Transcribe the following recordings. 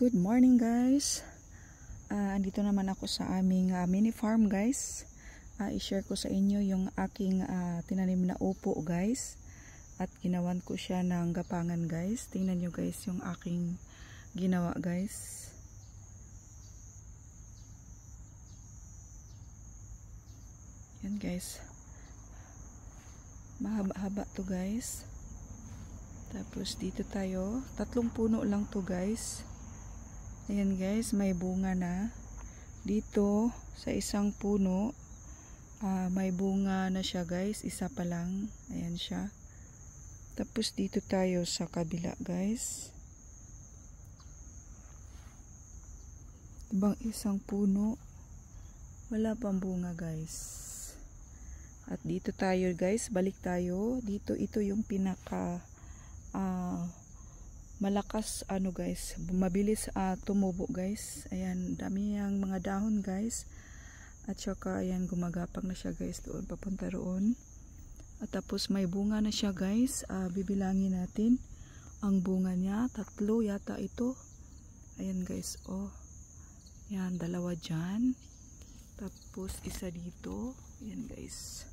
Good morning guys. Andito naman ako sa aming mini farm guys. I-share ko sa inyo yung aking tinanim na upo guys. At ginawan ko siya ng gapangan guys. Tingnan nyo guys yung aking ginawa guys. Yan guys. Mahaba-haba to guys. Tapos dito tayo, 3 puno lang to guys. Ayan guys, may bunga na. Dito sa isang puno, may bunga na siya guys, isa pa lang. Ayan siya. Tapos dito tayo sa kabila guys. Ibang isang puno, wala pang bunga guys. At dito tayo guys, balik tayo. Dito ito yung pinaka malakas guys, mabilis tumubo guys. Ayan, dami yung mga dahon guys. At saka ayan, gumagapang na siya guys doon, papunta roon. At tapos may bunga na siya guys. Bibilangin natin ang bunga niya, 3 yata ito. Ayan guys, oh. Ayan, 2 dyan. Tapos isa dito. Ayan guys.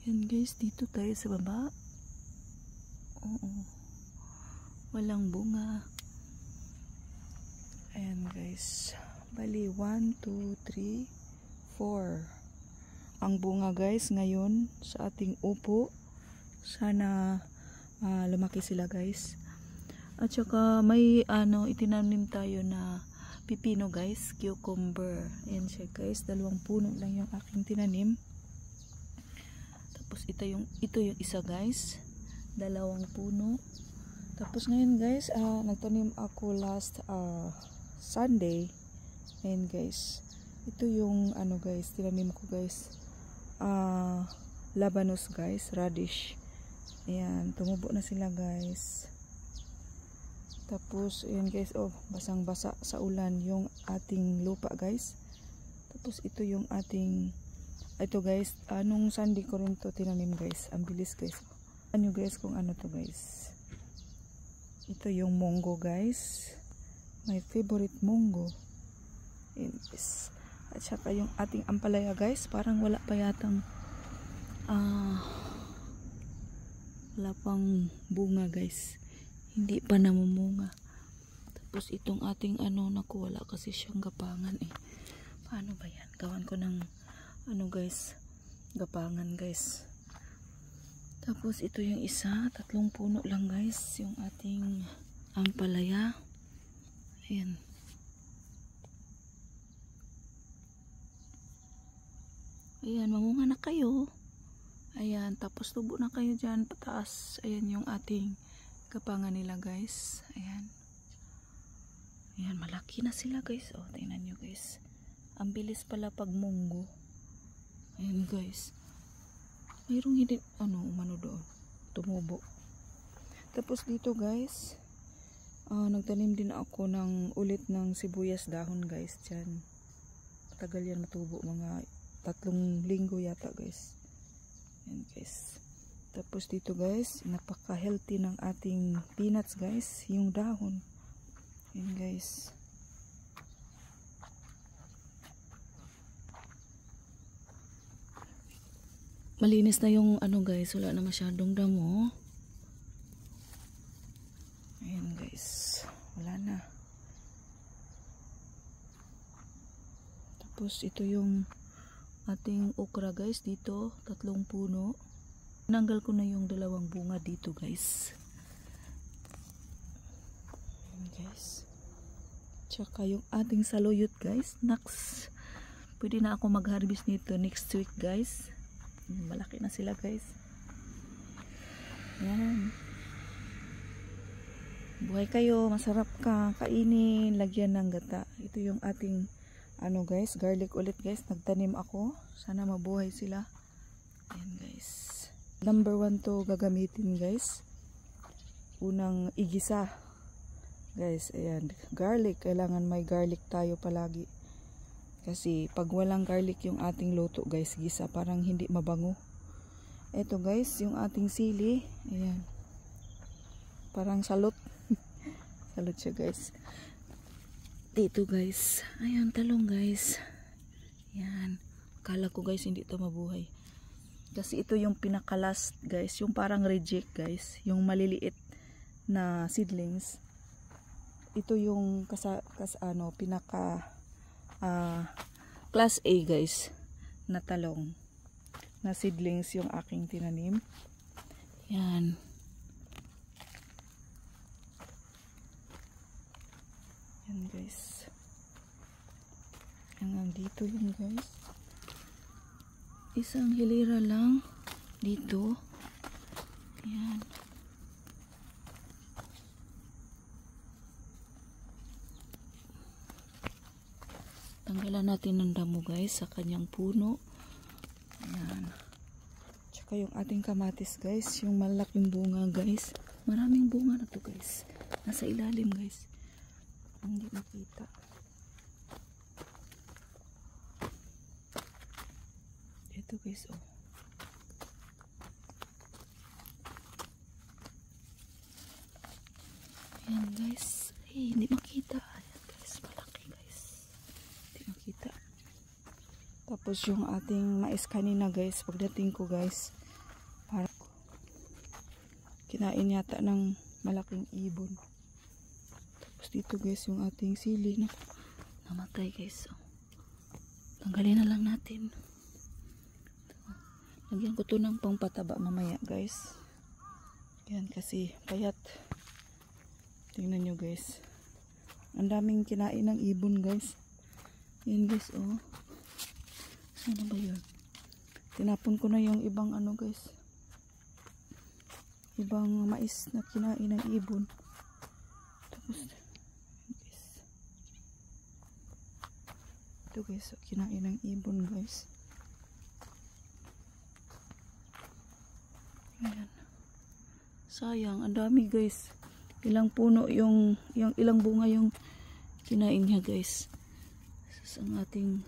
Ayan guys, dito tayo sa baba. Oo. Walang bunga. Ayan guys. Bali 1, 2, 3, 4. Ang bunga guys ngayon sa ating upo. Sana lumaki sila guys. At saka may itinanim tayo na pipino guys, cucumber. Ayan siya guys. 2 puno lang yung aking tinanim. Tapos ito yung isa guys. 2 puno. Tapos ngayon guys, nagtanim ako last Sunday. Ayan guys. Ito yung guys, tinanim ko guys. Labanos guys, radish. Ayan, tumubo na sila guys. Tapos ayan guys, oh, basang-basa sa ulan yung ating lupa guys. Tapos ito yung ating guys, nung Sunday ko rin to tinanim guys. Ang bilis guys. Ano guys kung ano to guys. Ito yung munggo guys. My favorite munggo. Yes. At saka yung ating ampalaya guys, parang wala pa yatang wala pang bunga guys. Hindi pa namumunga. Tapos itong ating naku, wala kasi siyang gapangan eh. Paano ba yan? Gawan ko ng guys, gapangan guys. Tapos ito yung isa, 3 puno lang guys, yung ating ampalaya. Ayan. Ayan, mamunga na kayo. Ayan, tapos tubo na kayo dyan pataas. Ayan yung ating gapangan nila guys. Ayan. Ayan, malaki na sila guys. O, tingnan nyo guys. Ang bilis pala pag munggo. Ayan guys. Mayroong hindi, umano doon. Tumubo. Tapos dito guys, nagtanim din ako ulit ng sibuyas dahon guys. Diyan. Matagal yan matubo. Mga 3 linggo yata guys. Ayan guys. Tapos dito guys, napaka-healthy ng ating peanuts guys. Yung dahon. Ayan guys. Malinis na yung guys, wala na masyadong damo. Ayan guys, wala na. Tapos ito yung ating okra guys, dito 3 puno. Tinanggal ko na yung 2 bunga dito guys. Ayan guys. Tsaka yung ating saluyot guys, naks. Pwede na ako mag-harvest nito next week guys. Malaki na sila guys. Yan. Buhay kayo, masarap ka kainin, lagyan ng gata. Ito yung ating guys, garlic ulit guys. Nagtanim ako. Sana mabuhay sila. Ayan guys. Number 1 to gagamitin guys. Unang igisa. Guys, ayan. Garlic. Kailangan may garlic tayo palagi. Kasi pag walang garlic yung ating luto guys, gisa, parang hindi mabango. Ito guys, yung ating sili. Ayan. Parang salot. Nakakalot siya guys. Dito guys. Ayan, talong guys. Yan. Akala ko guys hindi ito mabuhay. Kasi ito yung pinaka-last guys. Yung parang reject guys. Yung maliliit na seedlings. Ito yung pinaka class A guys. Na talong. Na seedlings yung aking tinanim. Yan. Yan guys. Hanggang dito yun guys. Isang hilera lang dito. Yan. Tanggalan natin ng damo guys sa kanyang puno. Yan. Tsaka yung ating kamatis guys. Yung malaking bunga guys. Maraming bunga na to guys. Nasa ilalim guys. Hindi makita. Ito guys, oh. Ayan guys. Hindi makita. Ayan guys, malaki guys. Hindi makita. Tapos yung ating mais kanina guys, pagdating ko guys, parang kinain yata ng malaking ibon. Tapos dito guys, yung ating sili na namatay guys. Oh. Tanggalin na lang natin. Lagyan ko to ng pangpataba mamaya guys. Yan kasi payat. Tingnan nyo guys. Ang daming kinain ng ibon guys. Yan guys, oh. Ano ba yun? Tinapon ko na yung ibang ano guys. Ibang mais na kinain ng ibon. Tapos guys. Ito guys, oh, kinain ng ibon guys. Ayan. Sayang, ang dami guys. Ilang puno yung ilang bunga yung kinain niya guys. Sa ating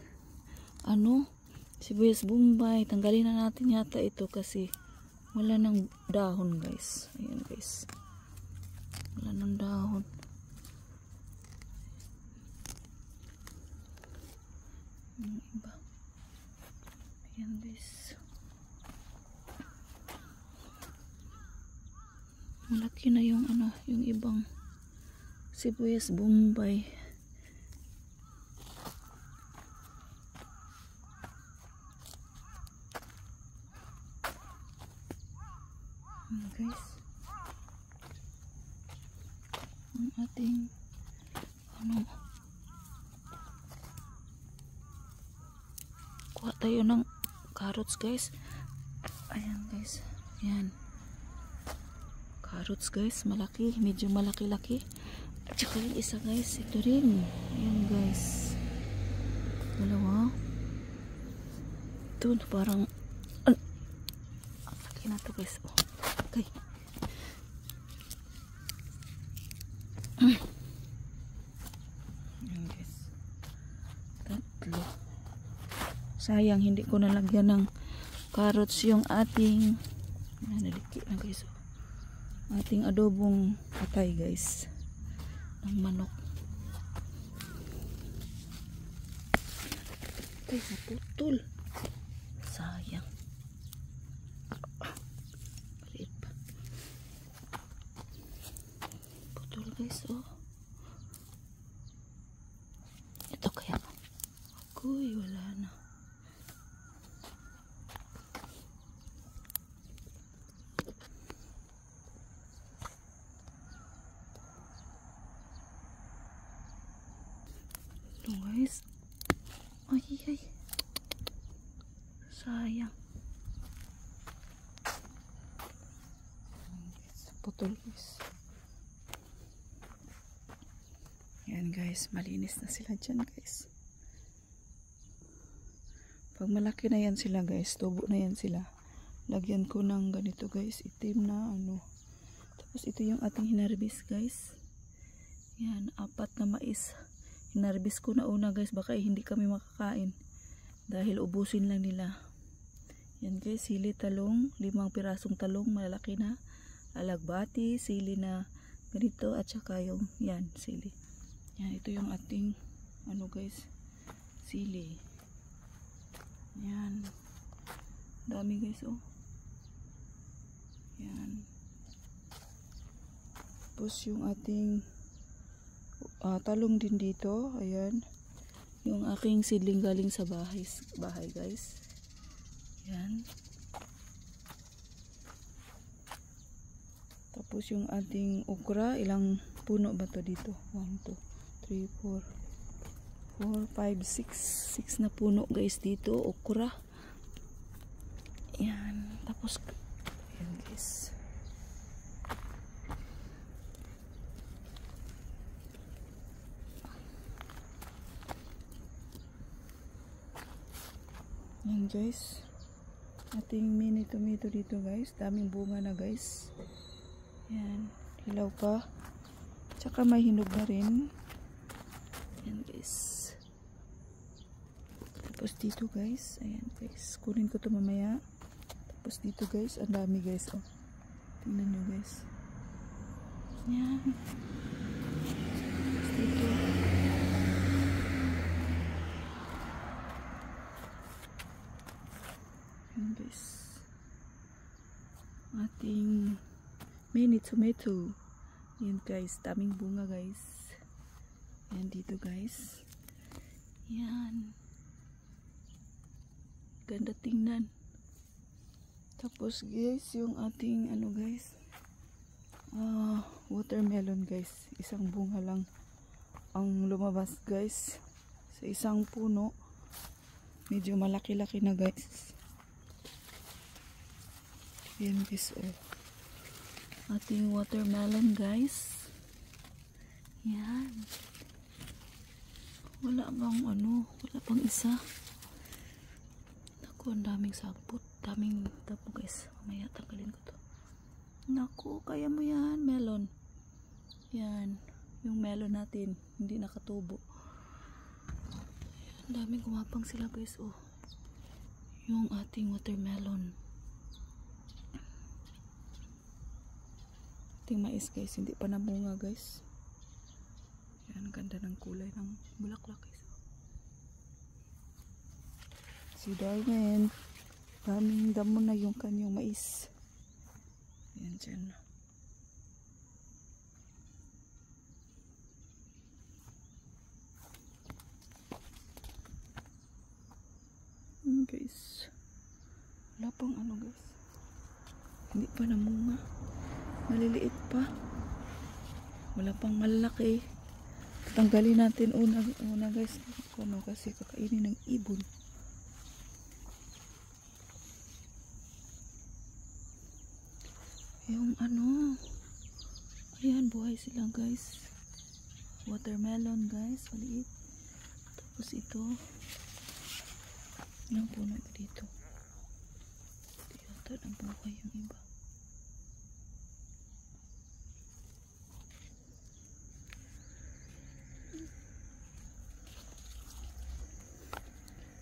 sibuyas bombay. Tanggalin na natin yata ito kasi wala nang dahon guys. Ayan guys. Wala nang dahon. Yung iba. Ayan guys. Malaki na yung yung ibang sibuyas bombay. Guys. Ang ating kuha tayo ng carrots guys. Ayan guys. Ayan. Carrots guys, malaki, medyo malaki-laki. At saka yung isa guys, ito rin. Ayan guys. Dalawa. Ito parang ang laki na to guys. Oh. Okay. Ayan guys. Tatlo. Sayang hindi ko nalagyan ng carrots yung ating naliki na guys. Ating adobong patay guys ng manok. Ay, naputol. Sayang. Maliit pa. Putol guys, oh. Ito kaya. Agoy, wala na. Guys, ay sayang, putol guys. Yan guys, malinis na sila dyan guys. Pag malaki na yan sila guys, tubo na yan sila, lagyan ko ng ganito guys, itim na tapos ito yung ating hinarbis guys. Yan, 4 na mais. Hinarbis ko na una guys, baka hindi kami makakain dahil ubusin lang nila. Yan guys, sili talong, 5 pirasong talong, malalaki na. Alagbati, sili na ganito at saka yung yan sili. Yan, ito yung ating ano guys, sili. Yan, dami guys oh. Yan, tapos yung ating talong din dito. Ayan, yung aking seedling galing sa bahay guys. Yan, tapos yung ating okra, ilang puno ba to dito? 1, 2, 3, 4, 5, 6 na puno guys dito, okra. Yan, tapos yan guys. Yan guys, ating mini tomato dito guys, daming bunga na guys. Yan, hilaw pa, tsaka may hinog na rin. Yan guys, tapos dito guys, ayan guys, kunin ko to mamaya. Tapos dito guys, ang dami guys oh, tingnan nyo guys. Yan, tapos dito yan guys, ating mini tomato. Yan guys, daming bunga guys. Yan dito guys. Yan, ganda tingnan. Tapos guys, yung ating ano guys, watermelon guys, isang bunga lang ang lumabas guys sa isang puno. Medyo malaki-laki na guys. Yan guys oh, ating watermelon guys. Yan, wala bang ano, wala pang isa. Naku, ang daming sapot, daming tapo guys. Mamaya tanggalin ko to. Naku, kaya mo yan melon. Yan, yung melon natin hindi nakatubo. Ang daming gumapang sila guys oh, yung ating watermelon. Ating mais guys, hindi pa namunga guys. Yan, ganda ng kulay ng bulaklak guys. Si Darwin, daming damo na yung kanyang mais. Yan dyan. Guys, wala pang ano guys, hindi pa namunga, maliliit pa, wala pang malaki. Tanggalin natin una guys, ano, kasi kakainin ng ibon. Yung ano, ayan, buhay sila guys. Watermelon guys, maliit. Tapos ito, ilang puno ba dito? Ito yata ang buhay yung iba.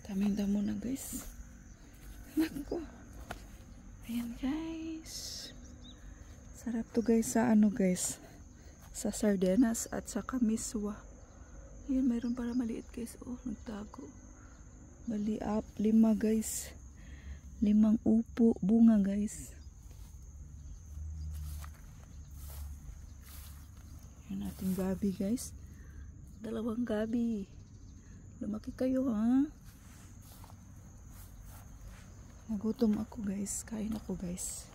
Daming damo na guys. Nako, ayan guys, sarap to guys sa ano guys, sa sardenas at sa miswa. Ayan, mayroon para maliit guys oh, nagtago. Bali 5 guys, 5 upo bunga guys. Yan ating gabi guys, 2 gabi. Lumaki kayo ha. Nagutom ako guys, kain ako guys.